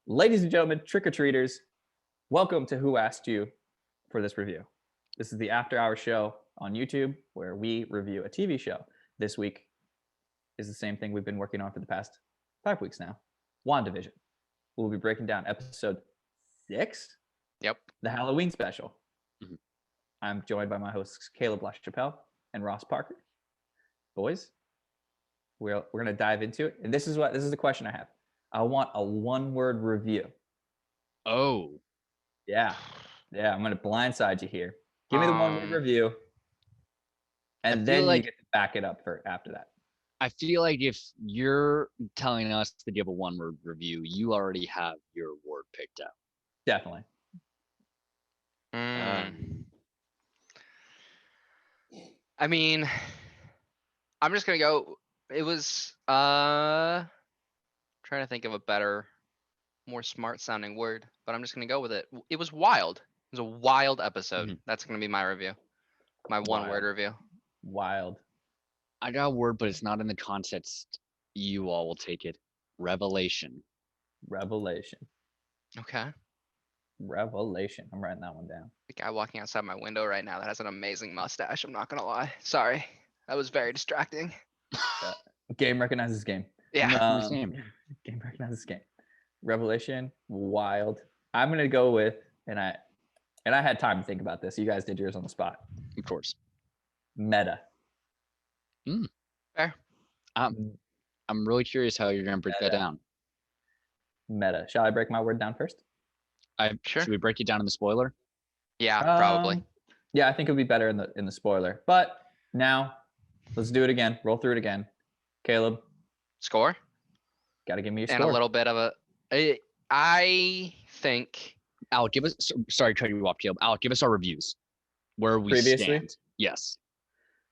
Ladies and gentlemen, trick-or-treaters, welcome to Who Asked You for this review. This is the after-hour show on YouTube where we review a TV show. This week is the same thing we've been working on for the past 5 weeks now, WandaVision. We'll be breaking down episode 6, Yep. the Halloween special. Mhm. I'm joined by my hosts, Kalib LaChapelle and Ross Parker. Boys, we're going to dive into it. And this is the question I have. I want a one-word review. Oh. Yeah, I'm going to blindside you here. Give me the one-word review, and then you get to back it up for after that. I feel like if you're telling us to give a one-word review, you already have your word picked out. Definitely. I mean, I'm just gonna go. It was trying to think of a better, more smart-sounding word, but I'm just gonna go with it. It was wild. It was a wild episode. Mhm. That's gonna be my review. My one-word review. Wild. I got a word, but it's not in the context. You all will take it. Revelation. Okay. Revelation. I'm writing that one down. The guy walking outside my window right now that has an amazing mustache. I'm not gonna lie. Sorry, that was very distracting. Game recognizes game. Yeah. Game recognizes game. Revelation. Wild. I'm gonna go with, and I had time to think about this. You guys did yours on the spot. Of course. Meta. Fair. I'm really curious how you're gonna break that down. Meta. Shall I break my word down first? Sure. Should we break it down in the spoiler? Yeah, probably. Yeah, I think it would be better in the spoiler. But now, let's do it again. Roll through it again. Kalib, Score. got to give me your And score. a little bit of a. I think. Alec, give us. Sorry, to cut you off, Caleb. Alec, give us our reviews. Where we Previously? stand. Yes.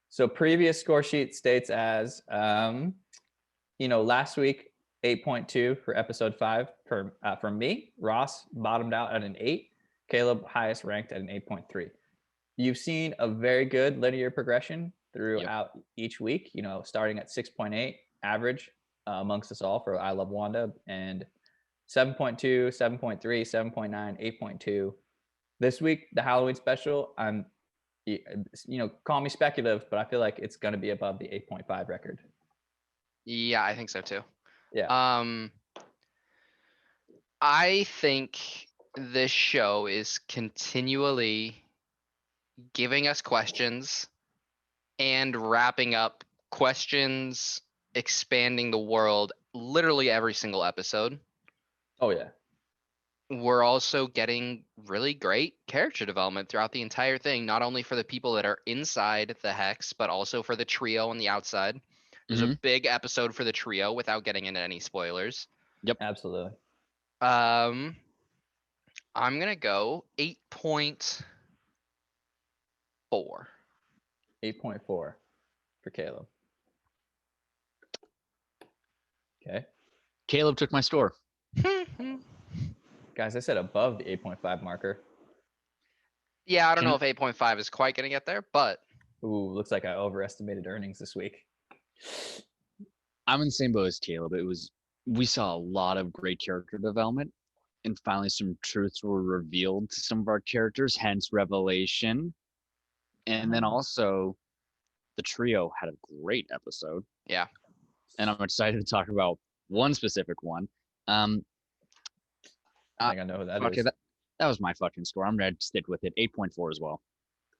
So previous score sheet states as, last week, 8.2 for episode 5 from me. Ross bottomed out at an 8. Kalib highest ranked at an 8.3. You've seen a very good linear progression throughout each week, starting at 6.8 average amongst us all for I Love Wanda, and 7.2, 7.3, 7.9, 8.2. This week, the Halloween special, I'm call me speculative, but I feel like it's going to be above the 8.5 record. Yeah, I think so too. Yeah. I think this show is continually giving us questions and wrapping up questions, expanding the world literally every single episode. Oh, yeah. We're also getting really great character development throughout the entire thing, not only for the people that are inside the Hex, but also for the trio on the outside. There's a big episode for the trio without getting into any spoilers. Yep. Absolutely. I'm going to go 8.4. 8.4 for Kalib. Okay. Caleb took my score. Guys, I said above the 8.5 marker. Yeah, I don't know if 8.5 is quite going to get there, but. Ooh, looks like I overestimated earnings this week. I'm in the same boat as Caleb. We saw a lot of great character development, and finally some truths were revealed to some of our characters, hence revelation. And then also the trio had a great episode. Yeah. And I'm excited to talk about one specific one. I think I know who that is. That was my fucking score. I'm ready to stick with it. 8.4 as well.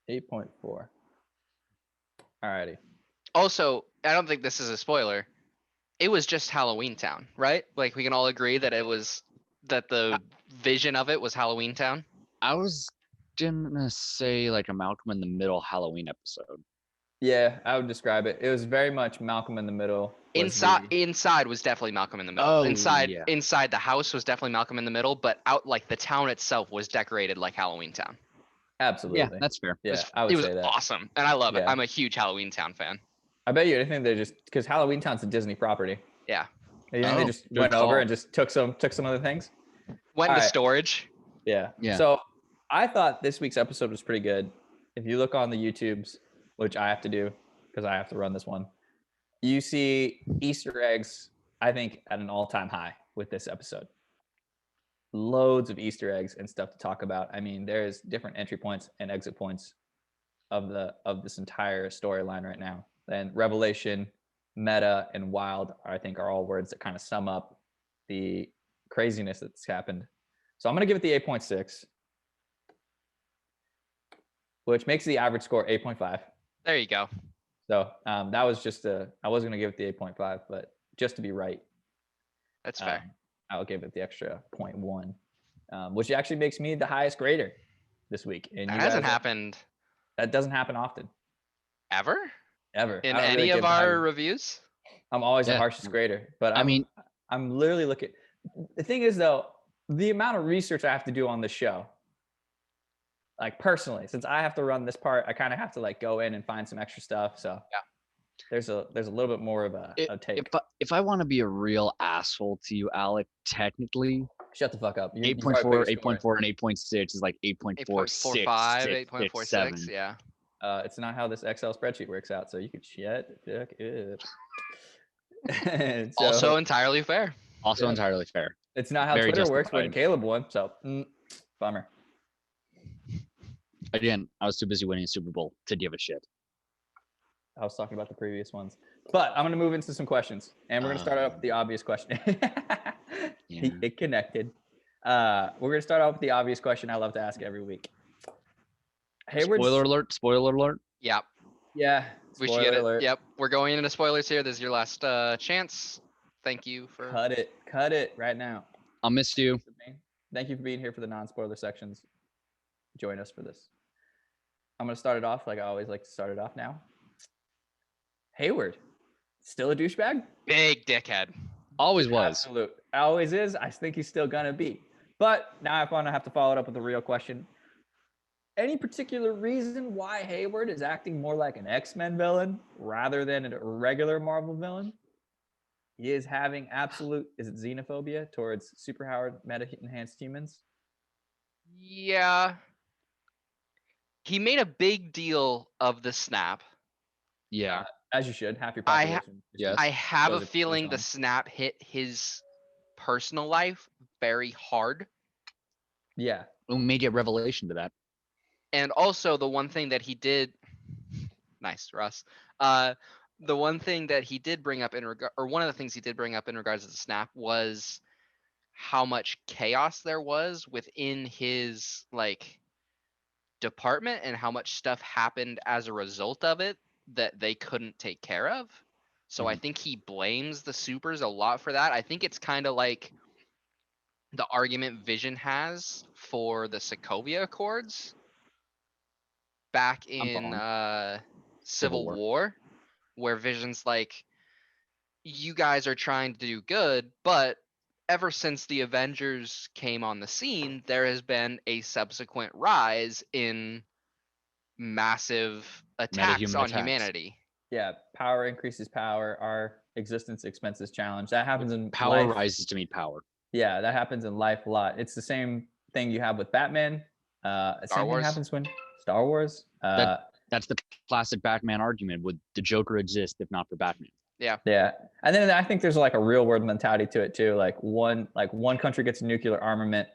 8.4. Alrighty. Also, I don't think this is a spoiler. It was just Halloween Town, right? Like, we can all agree that the vision of it was Halloween Town. I was gonna say like a Malcolm in the Middle Halloween episode. Yeah, I would describe it. It was very much Malcolm in the Middle. Inside was definitely Malcolm in the Middle. Oh, inside the house was definitely Malcolm in the Middle, but out like the town itself was decorated like Halloween Town. Absolutely. Yeah, that's fair. Yeah, I would say that. It was awesome, and I love it. I'm a huge Halloween Town fan. I bet you anything they just, because Halloween Town's a Disney property. Yeah. You think they just went over and just took some other things? Went into storage. Yeah. So I thought this week's episode was pretty good. If you look on the YouTubes, which I have to do because I have to run this one, you see Easter eggs, I think, at an all-time high with this episode. loads of Easter eggs and stuff to talk about. I mean, there's different entry points and exit points of this entire storyline right now. And revelation, meta, and wild, I think, are all words that kind of sum up the craziness that's happened. So I'm going to give it the 8.6, which makes the average score 8.5. There you go. So that was just I was going to give it the 8.5, but just to be right, That's fair. I'll give it the extra 0.1, which actually makes me the highest grader this week. And That you hasn't guys- happened That doesn't happen often, ever ever. in I don't any really of give high- our reviews. I'm always the Yeah. harshest grader, but I mean- I'm literally looking. The thing is, though, the amount of research I have to do on this show, like personally, since I have to run this part, I kind of have to like go in and find some extra stuff. So Yeah. there's a little bit more of a take. If I want to be a real asshole to you, Alec, technically Shut the fuck up. You 8.4, probably put your 8.4, and 8.6 is like 8.46, 8.45, 8.46. Yeah. It's not how this Excel spreadsheet works out, so you could shut the fuck up. And so, Also entirely fair. Also Yeah. entirely fair. it's not how very Twitter works when justified. Caleb won. So bummer. Again, I was too busy winning a Super Bowl to give a shit. I was talking about the previous ones, but I'm going to move into some questions, and we're going to start out with the obvious question. Yeah. It connected. We're going to start off with the obvious question I love to ask every week. Hayward's, Spoiler alert, spoiler alert. Yep. yeah, We should get spoiler alert. it. Yep. We're going into spoilers here. This is your last chance. Thank you for. Cut it right now. I'll miss you. Thank you for being here for the non-spoiler sections. Join us for this. I'm going to start it off like I always like to start it off now. Hayward, still a douchebag? Big dickhead. Always was. Absolute. Always is. I think he's still going to be. But now I want to have to follow it up with a real question. Any particular reason why Hayward is acting more like an X-Men villain rather than a regular Marvel villain? He is having absolute, is it xenophobia towards superpowered meta-enhanced humans? Yeah. He made a big deal of the snap. Yeah. As you should. Half your I population. Yes. I have a Those are feeling the on. snap hit his personal life very hard. Yeah. We may get revelation to that. And also the one thing that he did, nice, Russ. The one thing that he did bring up or one of the things he did bring up in regards to the snap was how much chaos there was within his like department and how much stuff happened as a result of it that they couldn't take care of. So I think he blames the supers a lot for that. I think it's kind of like the argument Vision has for the Sokovia Accords back in Civil War, where Vision's like, you guys are trying to do good, but ever since the Avengers came on the scene, there has been a subsequent rise in massive attacks Metahuman on attacks. humanity. Yeah. Power increases power. Our existence expenses challenge. That happens in Power life. rises to meet power. Yeah, that happens in life a lot. It's the same thing you have with Batman. Same thing Wars. happens when Star Wars. That's the classic Batman argument. Would the Joker exist if not for Batman? Yeah, and then I think there's like a real world mentality to it too. Like one country gets a nuclear armament,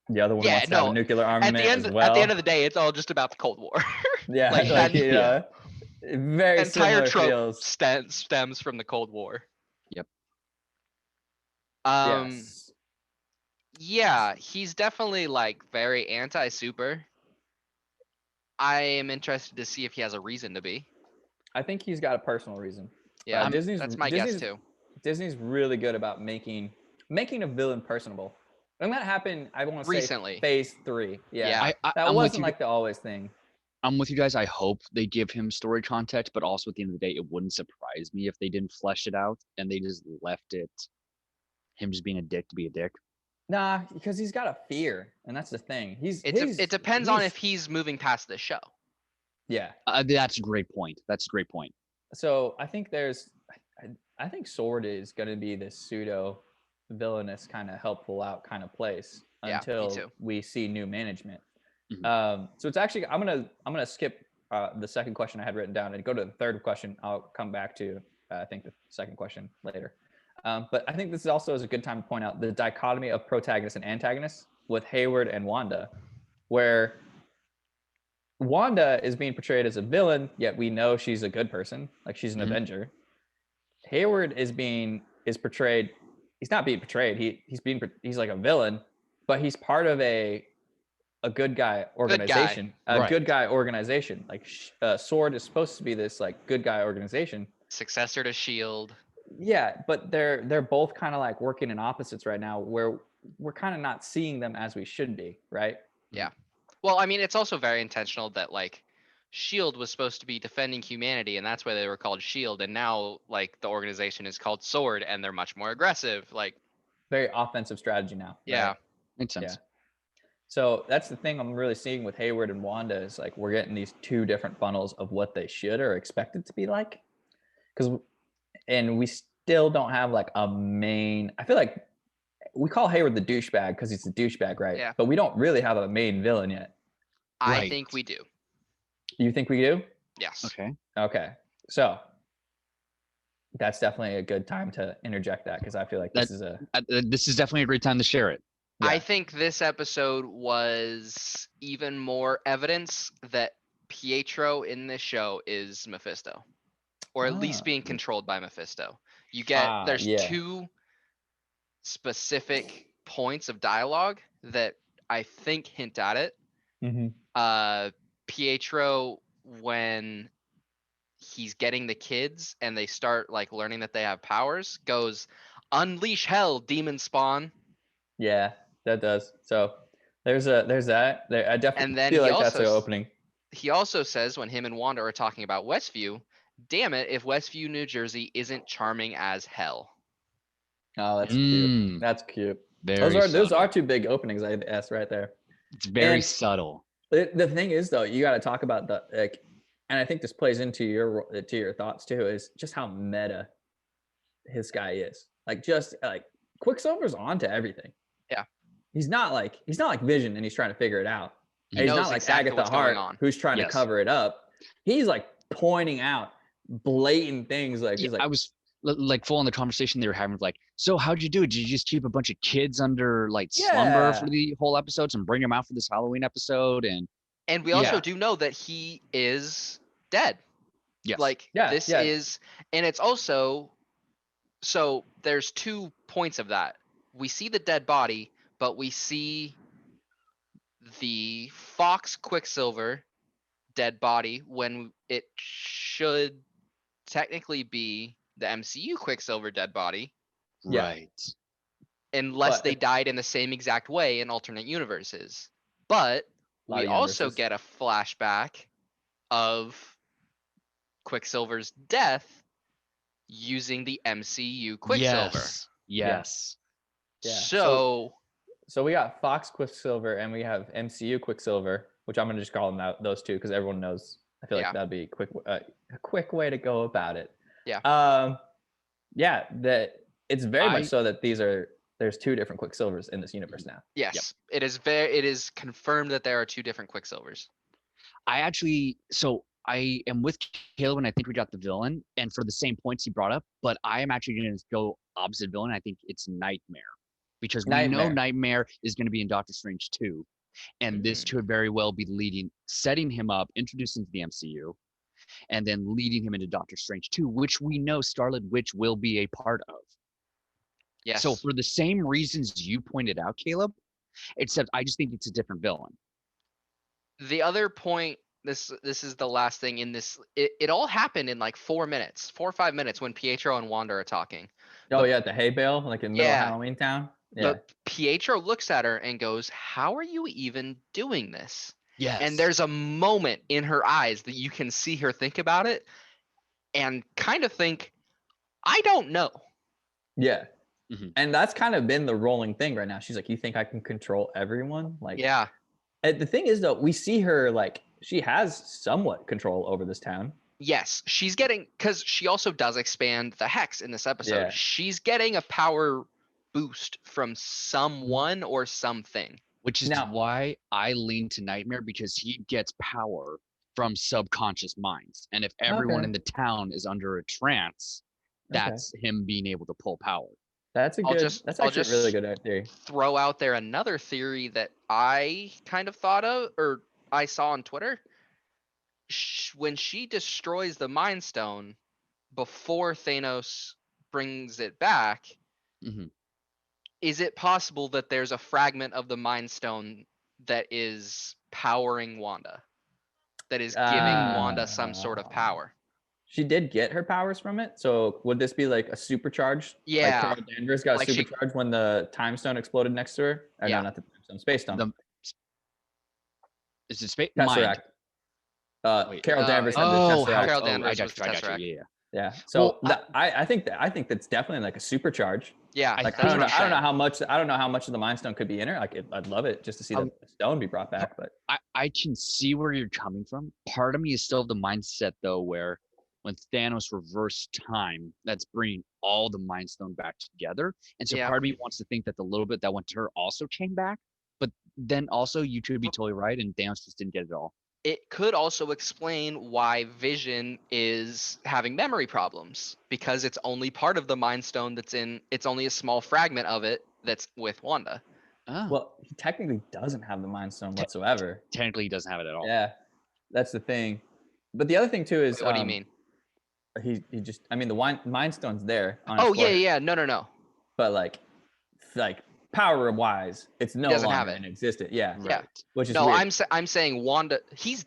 the other one wants to have a nuclear armament as well. At the end of the day, it's all just about the Cold War. Yeah, like like, that- you know, very entire similar trope feels. stems from the Cold War. Yep. Yes. Yeah, he's definitely like very anti-super. I am interested to see if he has a reason to be. I think he's got a personal reason. Yeah, Disney's that's my guess Disney's- too. Disney's really good about making a villain personable. And that happened, I want to say, Recently. phase 3. Yeah. Yeah. That I'm with wasn't you. like the always thing. I'm with you guys. I hope they give him story context, but also at the end of the day, it wouldn't surprise me if they didn't flesh it out and they just left it him just being a dick to be a dick. Nah, because he's got a fear, and that's the thing. It depends on if he's moving past this show. Yeah. That's a great point. That's a great point. So I think I think Sword is going to be this pseudo villainous kind of helpful out kind of place Yeah, me until too. we see new management. Mhm. So it's actually I'm gonna skip the second question I had written down and go to the third question. I'll come back to I think the second question later. But I think this is also is a good time to point out the dichotomy of protagonists and antagonists with Hayward and Wanda, where Wanda is being portrayed as a villain, yet we know she's a good person, like she's an Avenger. Hayward is portrayed. He's not being portrayed. He's like a villain, but he's part of a good guy organization. Good guy organization. Like Sword is supposed to be this like good guy organization. Successor to Shield. Yeah, but they're both kind of like working in opposites right now, where we're kind of not seeing them as we should be, right? Yeah. Well, I mean, it's also very intentional that like Shield was supposed to be defending humanity, and that's why they were called Shield. And now like the organization is called Sword, and they're much more aggressive. Like very offensive strategy now. Yeah, right? Makes sense. Yeah. So that's the thing I'm really seeing with Hayward and Wanda is like we're getting these two different funnels of what they should or expected to be like, and we still don't have like a main. I feel like we call Hayward the douchebag because he's a douchebag, right? Yeah. But we don't really have a main villain yet. I think we do. You think we do? Yes. Okay. Okay. So that's definitely a good time to interject that because I feel like this is definitely a great time to share it. Yeah. I think this episode was even more evidence that Pietro in this show is Mephisto, or at least being controlled by Mephisto. You get there's two specific points of dialogue that I think hint at it. Pietro, when he's getting the kids and they start like learning that they have powers, goes, "Unleash hell, demon spawn." Yeah, that does. So there's that. I definitely feel like that's an opening. He also says when him and Wanda are talking about Westview, damn it, if Westview, New Jersey isn't charming as hell. Oh, that's cute. That's cute. Very those are two big openings, I guess, right there. It's very subtle. The thing is, though, you got to talk about the like, and I think this plays into your thoughts too, is just how meta his guy is. Like, just like Quicksilver's onto everything. Yeah, he's not like Vision, and he's trying to figure it out. He's not like exactly Agatha Hart, who's trying to cover it up. He's like pointing out blatant things. Like, he's like, I was like full on the conversation they were having, like, so how'd you do it? Did you just keep a bunch of kids under like slumber for the whole episodes and bring them out for this Halloween episode? And we also do know that he is dead. Yes. Like this is, and it's also, so there's 2 points of that. We see the dead body, but we see the Fox Quicksilver dead body when it should technically be the MCU Quicksilver dead body. Right. Unless they died in the same exact way in alternate universes. But we also get a flashback of Quicksilver's death using the MCU Quicksilver. Yes. Yeah. So we got Fox Quicksilver and we have MCU Quicksilver, which I'm gonna just call them those two because everyone knows. I feel like that'd be a quick way to go about it. Yeah. That it's very much so that there's 2 different Quicksilvers in this universe now. Yes. It is confirmed that there are 2 different Quicksilvers. I am with Caleb, and I think we got the villain, and for the same points he brought up, but I am actually going to go opposite villain. I think it's Nightmare, because we know Nightmare is going to be in Doctor Strange 2, and this could very well be setting him up, introducing to the MCU, and then leading him into Doctor Strange 2, which we know Scarlett Witch will be a part of. Yes. So for the same reasons you pointed out, Caleb, except I just think it's a different villain. The other point, this is the last thing in this. It all happened in like 4 or 5 minutes when Pietro and Wanda are talking. At the hay bale, like in the middle of Halloween Town. Yeah. But Pietro looks at her and goes, "How are you even doing this?" Yes. And there's a moment in her eyes that you can see her think about it and kind of think, "I don't know." Yeah. And that's kind of been the rolling thing right now. She's like, "You think I can control everyone?" Like, yeah. And the thing is, though, we see her like she has somewhat control over this town. Yes, she's getting, because she also does expand the hex in this episode. Yeah. She's getting a power boost from someone or something. Which is why I lean to Nightmare, because he gets power from subconscious minds. And if everyone in the town is under a trance, that's him being able to pull power. That's a I'll good. just- That's I'll actually a really just- good theory. Throw out there another theory that I kind of thought of, or I saw on Twitter. When she destroys the Mind Stone before Thanos brings it back, hmm is it possible that there's a fragment of the Mind Stone that is powering Wanda? That is giving Wanda some sort of power? She did get her powers from it. So would this be like a supercharged? Like Yeah. Carol Danvers got Like she- supercharged when the time stone exploded next to her. Or Yeah. no, not the time stone, space stone. The is it space mind? Tesseract. Wait. Carol Danvers had the Oh, Tesseract. Carol I Danvers got was you. I got you. Tesseract. Yeah. Yeah. So Well, I think that's definitely like a supercharge. Yeah, I Like that's I don't what know. I'm I don't know saying. how much. I don't know how much of the Mind Stone could be in her. Like I'd love it just to see the stone be brought back. But I can see where you're coming from. Part of me is still of the mindset though, where when Thanos reversed time, that's bringing all the Mind Stone back together. And so Yeah. part of me wants to think that the little bit that went to her also came back. But then also you could be totally right, and Thanos just didn't get it all. It could also explain why Vision is having memory problems, because it's only part of the Mind Stone that's in. It's only a small fragment of it that's with Wanda. Oh, well, he technically doesn't have the Mind Stone whatsoever. technically he doesn't have it at all. Yeah, that's the thing. But the other thing too is What do you mean? He just. I mean, the Mind Stone's there. On his Oh yeah, forehead, yeah. No. But like power wise, it's no doesn't longer have it. in existence. Yeah. Yeah. Right. Which is No, weird. I'm saying Wanda. He's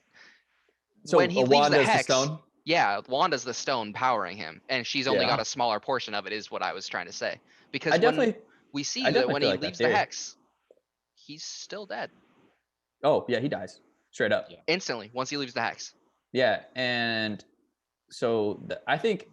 So when he leaves Wanda's the hex. stone. Yeah, Wanda's the stone powering him, and she's only Yeah. got a smaller portion of it. Is what I was trying to say. Because I when definitely. we see I that definitely when feel he like that leaves the theory. hex, he's still dead Oh yeah, he dies straight up. Yeah. instantly once he leaves the hex. Yeah, and so I think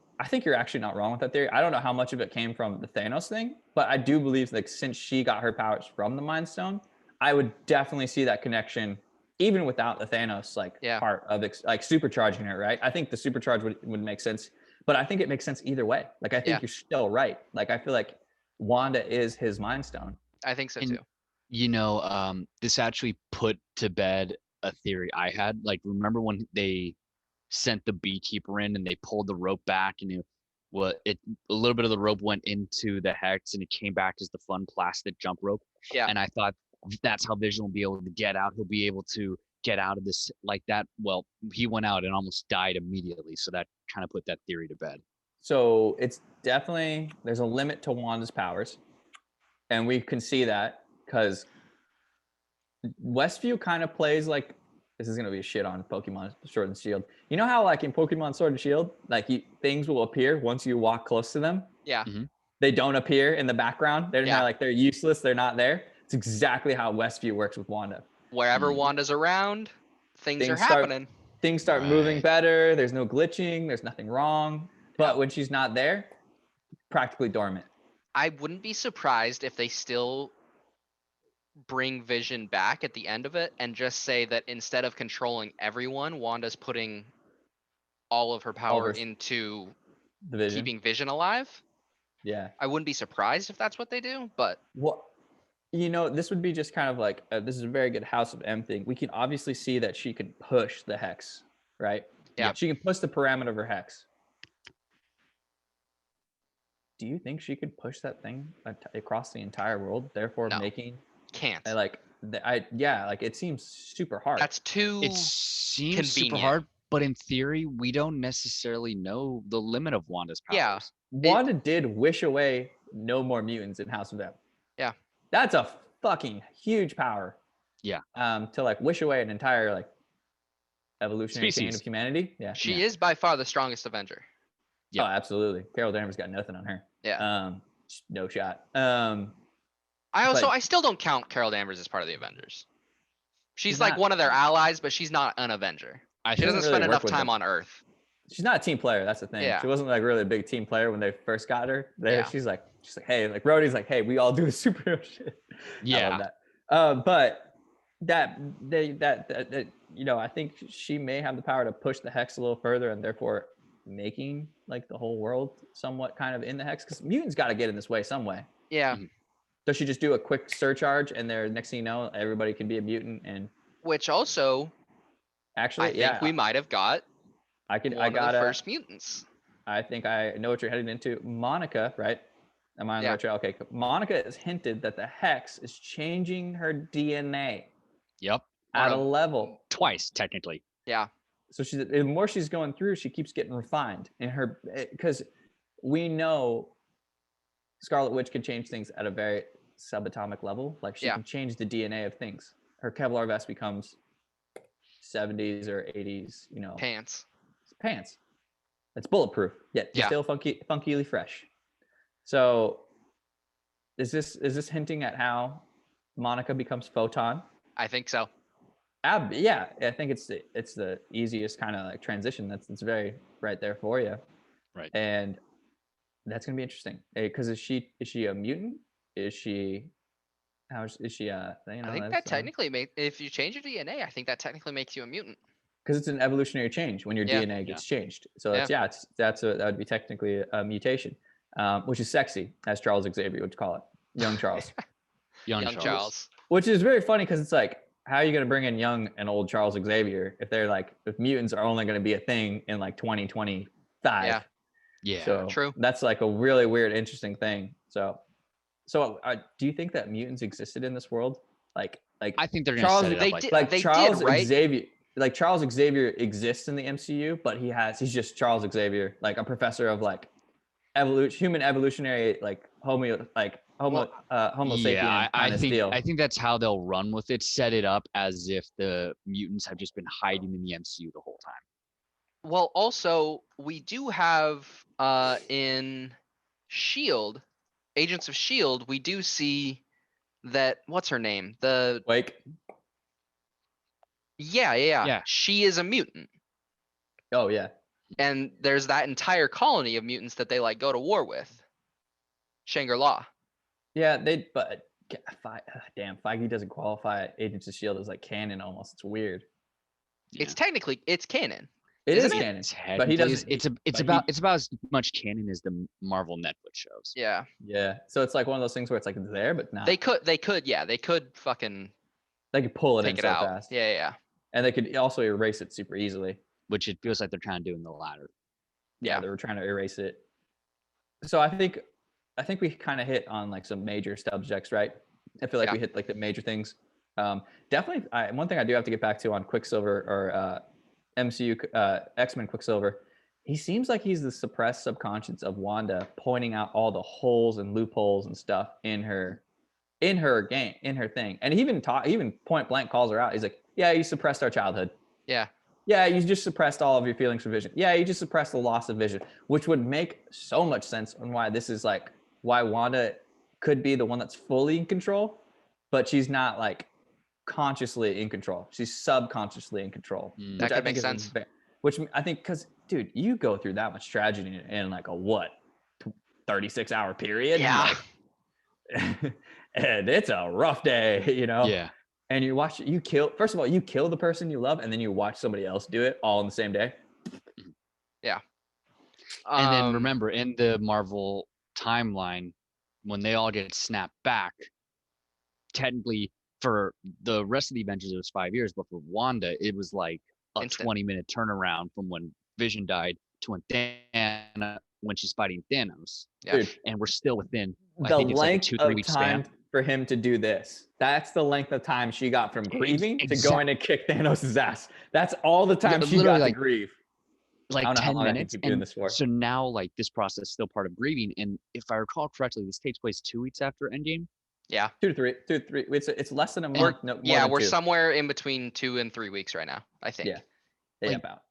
you're actually not wrong with that theory. I don't know how much of it came from the Thanos thing, but I do believe like since she got her powers from the Mind Stone, I would definitely see that connection even without the Thanos part of like supercharging her, right? I think the supercharge would make sense, but I think it makes sense either way. Like I think Yeah. you're still right. Like I feel like Wanda is his Mind Stone. I think so And- too. You know, this actually put to bed a theory I had. Like, remember when they sent the beekeeper in and they pulled the rope back, and a little bit of the rope went into the hex and it came back as the fun plastic jump rope. Yeah. And I thought that's how Vision will be able to get out. He'll be able to get out of this like that. Well, he went out and almost died immediately, so that kind of put that theory to bed. So it's definitely there's a limit to Wanda's powers, and we can see that because Westview kind of plays like this is gonna be a shit on Pokemon Sword and Shield. You know how like in Pokemon Sword and Shield, like things will appear once you walk close to them. Yeah. They don't appear in the background. They're Yeah. like they're useless. They're not there. It's exactly how Westview works with Wanda. Wherever Wanda's around, things are Things start- happening. Things start moving Right. better. There's no glitching. There's nothing wrong. But when she's not there, practically dormant. I wouldn't be surprised if they still bring Vision back at the end of it and just say that instead of controlling everyone, Wanda's putting all of her power her- into The Vision. keeping Vision alive. Yeah. I wouldn't be surprised if that's what they do, but Well, this would be just kind of like this is a very good House of M thing. We can obviously see that she can push the hex, right? Yeah. She can push the parameter of her hex. Do you think she could push that thing across the entire world, therefore No. making can't. like it seems super hard. That's too It seems super convenient. hard, but in theory, we don't necessarily know the limit of Wanda's powers. Yeah. Wanda did wish away no more mutants in House of M. Yeah. That's a fucking huge power. Yeah. To like wish away an entire like evolutionary chain Species. of humanity. Yeah. She is by far the strongest Avenger. Yeah. Oh, absolutely. Carol Danvers got nothing on her. Yeah. No shot. I still don't count Carol Danvers as part of the Avengers. She's like not- one of their allies, but she's not an Avenger. I She think doesn't really spend work enough with time them. on Earth. She's not a team player. That's the thing. Yeah. She wasn't like really a big team player when they first got her there. Yeah. She's like, hey, like Rhodey's like, hey, we all do the superhero shit. I yeah. love that. But I think she may have the power to push the hex a little further and therefore making like the whole world somewhat kind of in the hex because mutants got to get in this way some way. Yeah. Mhm. Does she just do a quick surcharge and there next thing you know everybody can be a mutant and Which also, actually I think we might have got I one got of the first mutants. I think I know what you're heading into. Monica, right? Am I on the right track? Okay. Monica has hinted that the Hex is changing her DNA Yep. at a level. Twice, technically. Yeah. So the more she's going through, she keeps getting refined in her, because we know Scarlet Witch can change things at a very subatomic level. Like she can change the DNA of things. Her Kevlar vest becomes 70s or 80s, Pants. It's bulletproof, yet still funkily fresh. So is this hinting at how Monica becomes Photon? I think so. Yeah, I think it's the easiest kind of like transition. That's very right there for you. Right. And that's gonna be interesting. Because is she a mutant? Is she is she I think that technically if you change your DNA, I think that technically makes you a mutant. Because it's an evolutionary change when your DNA gets changed. So that would be technically a mutation, which is sexy, as Charles Xavier would call it, young Charles. young Charles. Which is very funny because it's like, how are you going to bring in young and old Charles Xavier if mutants are only going to be a thing in like 2025? Yeah. So true. That's like a really weird, interesting thing. So do you think that mutants existed in this world? Like I think they're going to set it up like Charles did, right? Xavier. Like Charles Xavier exists in the MCU, but he's just Charles Xavier, like a professor of like human evolutionary, like homo sapien kind of deal. I think that's how they'll run with it. Set it up as if the mutants have just been hiding in the MCU the whole time. Well, also we do have in Shield, Agents of Shield, we do see that what's her name? The Wake. Yeah. She is a mutant. Oh yeah. And there's that entire colony of mutants that they like go to war with. Shangri-La. Yeah, but damn, Feige doesn't qualify Agents of Shield as like canon almost. It's weird. It's technically canon. It is canon, but he doesn't. It's about as much canon as the Marvel Netflix shows. Yeah. Yeah. So it's like one of those things where it's like it's there, but not. They could fucking. They could pull it in take it so out. fast. Yeah. And they could also erase it super easily. Which it feels like they're trying to do in the latter. Yeah, they were trying to erase it. So I think we kind of hit on like some major subjects, right? I feel like we hit like the major things. Definitely, one thing I do have to get back to on Quicksilver or MCU X-Men Quicksilver. He seems like he's the suppressed subconscious of Wanda, pointing out all the holes and loopholes and stuff in her game, in her thing. And he even point blank calls her out. He's like, "Yeah, you suppressed our childhood. Yeah, you just suppressed all of your feelings for Vision. Yeah, you just suppressed the loss of Vision," which would make so much sense on why this is like why Wanda could be the one that's fully in control, but she's not like consciously in control. She's subconsciously in control. That could make sense. Which I think, because dude, you go through that much tragedy in like a 36-hour period. Yeah. Like, and it's a rough day, Yeah. And first of all, you kill the person you love, and then you watch somebody else do it all in the same day. Yeah. And then remember, in the Marvel timeline, when they all get snapped back, technically for the rest of the Avengers, it was 5 years, but for Wanda, it was like a 20-minute turnaround from when Vision died to when she's fighting Thanos. Yeah. Dude, and we're still within the length of time for him to do this. That's the length of time she got from grieving to going to kick Thanos' ass. That's all the time she got to grieve. Like 10 minutes. Keep doing this for. So now, like, this process is still part of grieving. And if I recall correctly, this takes place 2 weeks after Endgame. Yeah. 2 to 3. It's less than a month. We're somewhere in between 2 and 3 weeks right now, I think. Yeah. About.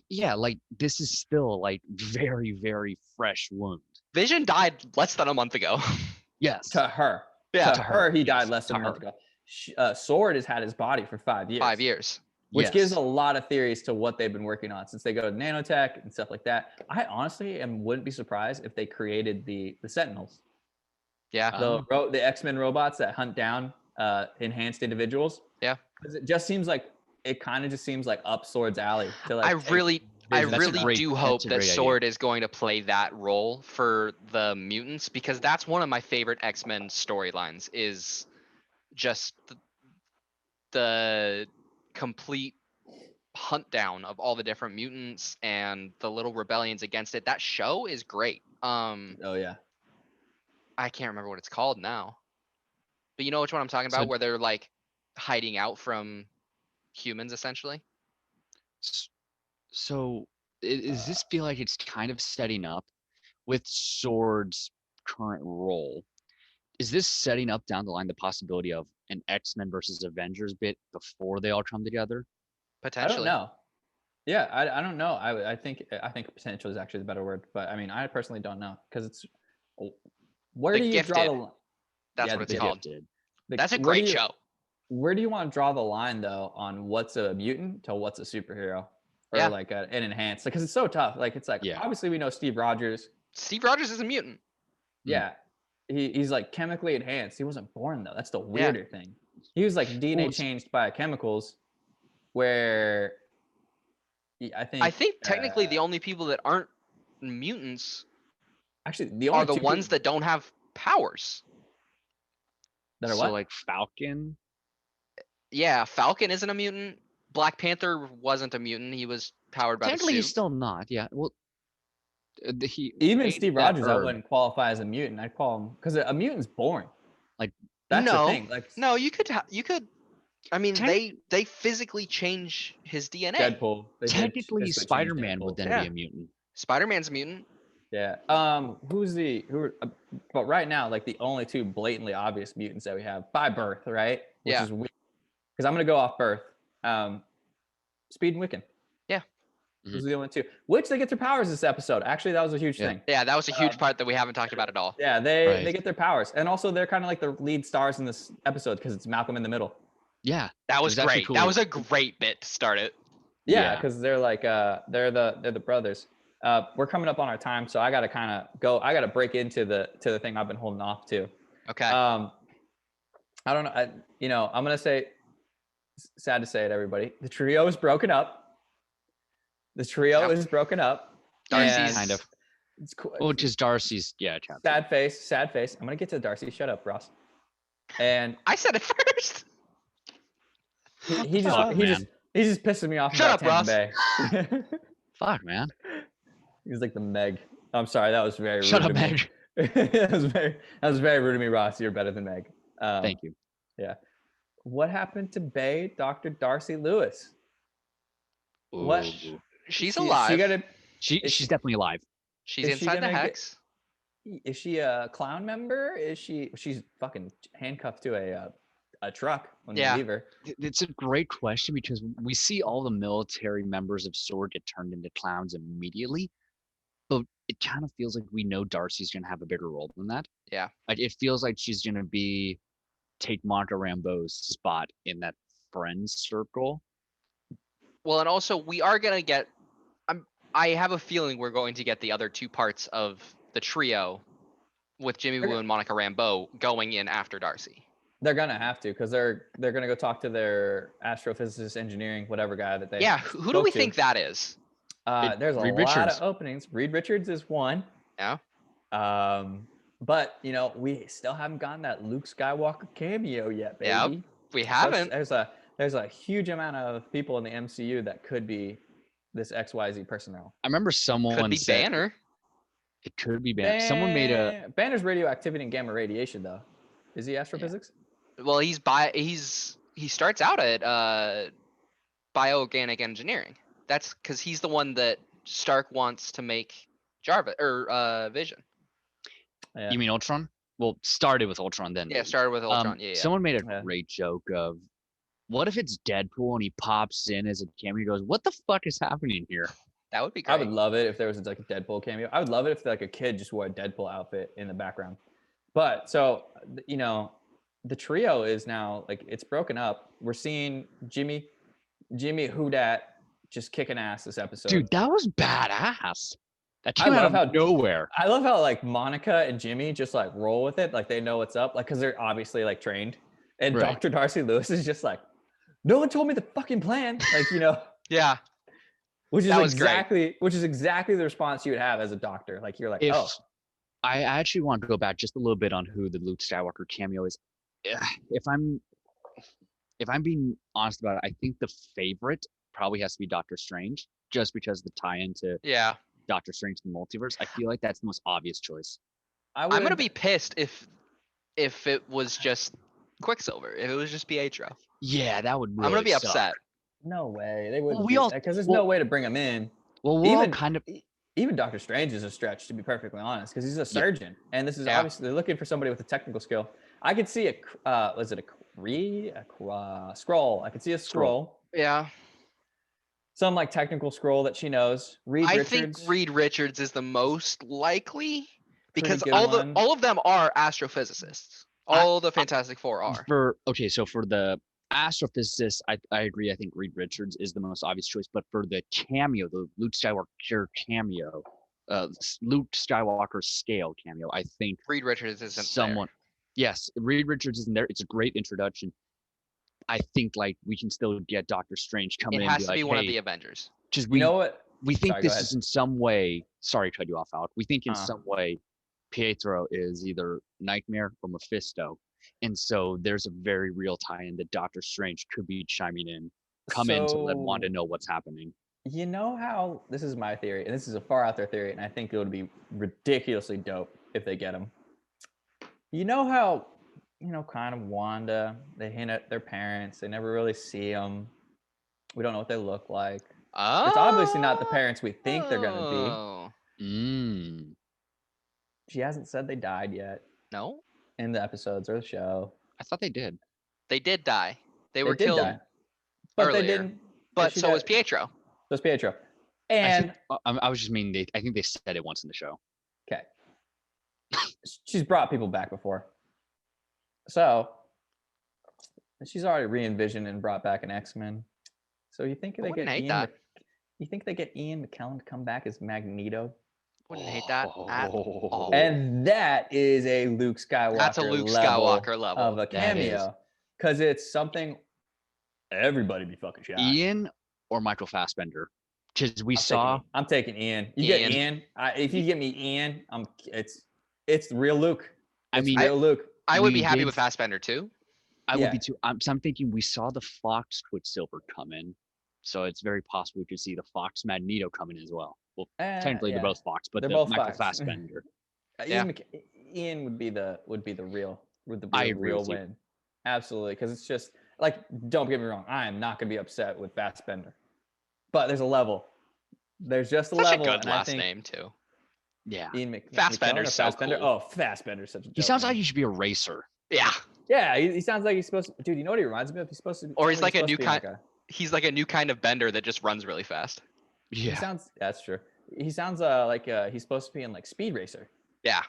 Yeah, like this is still like very, very fresh wound. Vision died less than a month ago. Yes. To her. Yeah. To her, he died less than a month ago. Sword has had his body for 5 years. 5 years. Which gives a lot of theories to what they've been working on since they go to nanotech and stuff like that. I honestly wouldn't be surprised if they created the Sentinels. Yeah. The X-Men robots that hunt down enhanced individuals. Yeah. Because it kind of just seems like up Sword's alley. To like I really do hope that Sword idea. is going to play that role for the mutants, because that's one of my favorite X-Men storylines, is just the complete hunt down of all the different mutants and the little rebellions against it. That show is great. Oh yeah. I can't remember what it's called now, but you know which one I'm talking So- about, where they're like hiding out from humans essentially. S- So does this feel like it's kind of setting up with Sword's current role? Is this setting up down the line the possibility of an X-Men versus Avengers bit before they all come together? I Potentially. don't know. Yeah, I don't know. I think potential is actually the better word, but I mean, I personally don't know because it's where The do you draw Gifted. the line? That's Yeah, what The it's called. Gifted. That's a where do great you- show. Where do you want to draw the line though on what's a mutant to what's a superhero or Yeah. like an enhanced? Because it's so tough. Like it's like Yeah. obviously we know Steve Rogers. Steve Rogers is a mutant. Yeah, he's like chemically enhanced. He wasn't born though. That's the weirder thing. He was like DNA Well, changed by chemicals, where I think technically the only people that aren't mutants actually the only are the two ones people that don't have powers. that are So what? like Falcon. Yeah, Falcon isn't a mutant. Black Panther wasn't a mutant. He was powered by the Technically, he's suit. still not. Yeah. Well, he Even ate Steve that Rogers, I herb. wouldn't qualify as a mutant. I'd call him because a mutant's born. Like, that's no, the thing. Like no, you could. I mean, Tec- they physically change his DNA. Deadpool. They did Technically, physically change Spider-Man would Deadpool. then Yeah. be a mutant. Spider-Man's a mutant. Yeah. But right now, like the only two blatantly obvious mutants that we have by birth, right? Which Yeah. is weird. Because I'm gonna go off birth. Speed and Wiccan. Yeah. Those are the only two. Which they get their powers this episode. Actually, that was a huge Yeah. thing. Yeah, that was a huge part that we haven't talked about at all. Yeah, they Right. get their powers, and also they're kind of like the lead stars in this episode because it's Malcolm in the Middle. Yeah. That was It was actually great. cool. That was a great bit to start it. Yeah, Yeah. because they're like they're the brothers. We're coming up on our time, so I gotta kind of go. I gotta break into the thing I've been holding off to. Okay. I don't know. I'm gonna say, sad to say it, everybody. The trio is broken up. The trio Yep. is broken up. Darcy's- and Kind of. It's cool. Which is Darcy's, chapter. Sad face. Sad face. I'm gonna get to Darcy. Shut up, Ross. And I said it first. he just fuck, man? he's just pissing me off. Shut about up, Tampa Bay. Fuck, man. He's like the Meg. I'm sorry, that was very rude. Shut up, to me. Meg. that was very rude of me, Ross. You're better than Meg. Thank you. What happened to Bay, Dr. Darcy Lewis? What? Ooh. She's She alive. got She's definitely alive. She's is she inside the gonna get- hex. Is she a clown member? She's fucking handcuffed to a truck when Yeah. they leave her. It's a great question because we see all the military members of SWORD get turned into clowns immediately, but it kind of feels like we know Darcy's going to have a bigger role than that. Yeah. Like it feels like she's going to take Monica Rambeau's spot in that friends circle. Well, and also we are gonna get. I have a feeling we're going to get the other two parts of the trio, with Jimmy Okay. Woo and Monica Rambeau going in after Darcy. They're gonna have to because they're gonna go talk to their astrophysicist, engineering, whatever guy that they. Yeah. Who do we spoke to. think that is? There's a Reed lot Richards. of openings. Reed Richards is one. Yeah. But we still haven't gotten that Luke Skywalker cameo yet, baby. Yep, We haven't. There's a huge amount of people in the MCU that could be this XYZ personnel. I remember someone Could be said Banner. it could be Banner. Someone made a Banner's radioactivity and gamma radiation though. Is he astrophysics? Well, he starts out at bioorganic engineering. That's because he's the one that Stark wants to make Jarvis or Vision. Yeah. You mean Ultron? Well, started with Ultron then. Yeah, maybe. started with Ultron. Yeah. Someone made a Yeah. great joke of, what if it's Deadpool and he pops in as a cameo? He goes, "What the fuck is happening here?" That would be I great. would love it if there was like a Deadpool cameo. I would love it if like a kid just wore a Deadpool outfit in the background. But so the trio is now like it's broken up. We're seeing Jimmy Who Dat just kicking ass this episode. Dude, that was badass. That I came out love of nowhere. I love how like Monica and Jimmy just like roll with it, like they know what's up, like because they're obviously like trained. And Right. Dr. Darcy Lewis is just like, no one told me the fucking plan, like Yeah. which is That was great. exactly the response you would have as a doctor. Like you're like, If oh, I actually want to go back just a little bit on who the Luke Skywalker cameo is. If I'm being honest about it, I think the favorite probably has to be Doctor Strange, just because of the tie-in to Yeah. Doctor Strange in the multiverse. I feel like that's the most obvious choice. I'm gonna be pissed if it was just Quicksilver. If it was just Pietro. Yeah, that would really I'm gonna be suck. upset. No way. They wouldn't we do all- that because there's well- no way to bring him in. Well, we're all Even kind of even Doctor Strange is a stretch, to be perfectly honest, because he's a surgeon, and this is Yeah. obviously they're looking for somebody with a technical skill. I could see was it a scroll? I could see a scroll, Yeah. some like technical scroll that she knows. Reed I Richards, think Reed Richards is the most likely because good all one. of them are astrophysicists. All the Fantastic Four are. so for the astrophysicist, I agree. I think Reed Richards is the most obvious choice. But for the cameo, the Luke Skywalker cameo, Luke Skywalker scale cameo, I think Reed Richards isn't someone. Yes, Reed Richards isn't there. It's a great introduction. I think like we can still get Doctor Strange coming there. in It and has be to be like, one hey, of the Avengers. just You know what? we think Sorry, go this ahead. is in some way. Sorry, to cut you off, Alec. We think in Uh-huh. some way, Pietro is either Nightmare or Mephisto, and so there's a very real tie-in that Doctor Strange could be chiming in, come in to let Wanda know what's happening. You know how this is my theory, and this is a far out there theory, and I think it would be ridiculously dope if they get him. You know how, kind of Wanda, they hint at their parents, they never really see them. We don't know what they look like. Oh. It's obviously not the parents we think they're gonna be. Mm. She hasn't said they died yet No, in the episodes or the show. I thought they did. they did die. They were They did killed. die, but earlier. they didn't. But she so was died. Pietro. So was Pietro. I And think, I was just meaning I think they said it once in the show. okay, she's brought people back before, so she's already re-envisioned and brought back an X-Men. So you think I they wouldn't get hate Ian? that. You think they get Ian McKellen to come back as Magneto? Wouldn't hate that at all. And that is a Luke Skywalker. That's a Luke level Skywalker level. of a That is. cameo, because it's something everybody be fucking shocked. Ian or Michael Fassbender, because I'm taking Ian. You get Ian. If you get me Ian, it's real Luke. I mean, real Luke. I would be we happy did- with Fassbender too. I Yeah. would be too. So I'm thinking we saw the Fox Quicksilver come in, so it's very possible we could see the Fox Magneto come in as well. Well, technically yeah. they're both Fox, but They're the both Michael Fox. Fassbender. Yeah. Ian would be the real I agree real with you. win. Absolutely, because it's just like, don't get me wrong, I am not gonna be upset with Fassbender, but there's a level. There's just a Such level. a good and I last think name too. Yeah, Ian Fassbender's McKellen or so Fassbender. cool. Oh, Fassbender's such a. he dope sounds name. like he should be a racer. Yeah. Yeah, he sounds like he's supposed to. Dude, you know what he reminds me of? He's supposed to. Or he's sounds like a supposed new to be kind. He's like a new kind of bender that just runs really fast. He Yeah, sounds. That's true. He sounds like he's supposed to be in like Speed Racer. Yeah.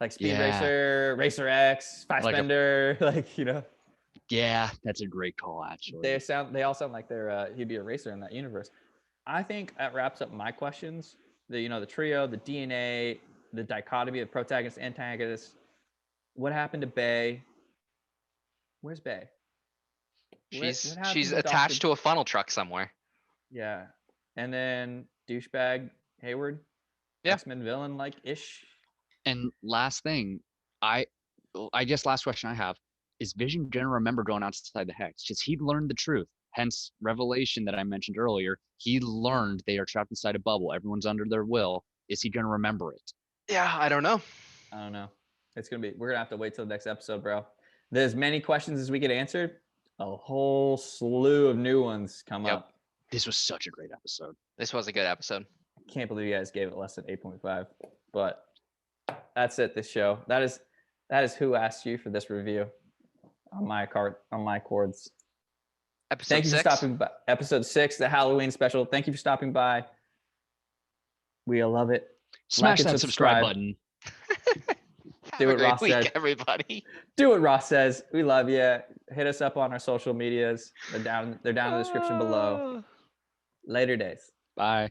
Like Speed Yeah. Racer, Racer X, Fassbender, yeah, that's a great call actually. They all sound like he'd be a racer in that universe. I think that wraps up my questions. The trio, the DNA, the dichotomy of protagonist, antagonist. What happened to Bay? Where's Bay? She's attached to a funnel truck somewhere. Yeah, and then douchebag Hayward. Yeah. X-Men villain like ish. And last thing, I guess last question I have is Vision gonna remember going outside the hex? Because he learned the truth. Hence revelation that I mentioned earlier. He learned they are trapped inside a bubble. Everyone's under their will. Is he gonna remember it? Yeah, I don't know. I don't know. We're gonna have to wait till the next episode, bro. There's many questions as we get answered. A whole slew of new ones come Yep. up. This was such a great episode. This was a good episode. Can't believe you guys gave it less than 8.5. But that's it. This show. That is who asked you for this review on my cords. Episode Thank you 6. for stopping by. Episode 6, the Halloween special. Thank you for stopping by. We love it. Smash and that subscribe button. Have Do a what great Ross week, said. everybody. Do what Ross says. We love you. Hit us up on our social medias. They're down in the description below. Later days. Bye.